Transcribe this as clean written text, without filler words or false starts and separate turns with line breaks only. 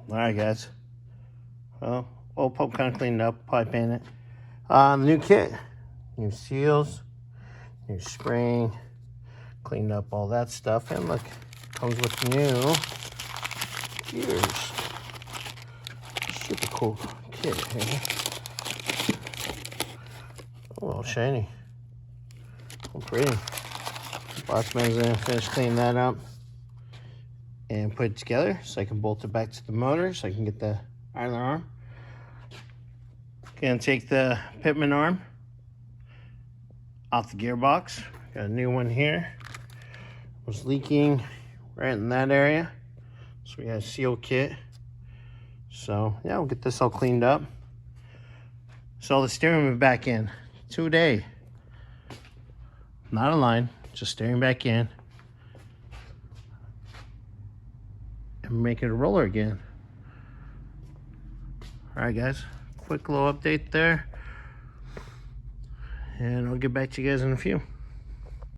Alright guys, well, oil pump kind of cleaned up, pipe in it. The new kit, new seals, new spring, cleaned up all that stuff, and look, comes with new gears. Super cool kit here. Oh, all shiny. Oh, pretty. Boss man's gonna finish cleaning that up and put it together so I can bolt it back to the motor so I can get the idler arm. Gonna take the pitman arm off the gearbox. Got a new one here. Was leaking right in that area, so we got a seal kit. So yeah, we'll get this all cleaned up. So the steering wheel back in today. Not a line, just steering back in and make it a roller again. All right guys, quick little update there, and I'll get back to you guys in a few.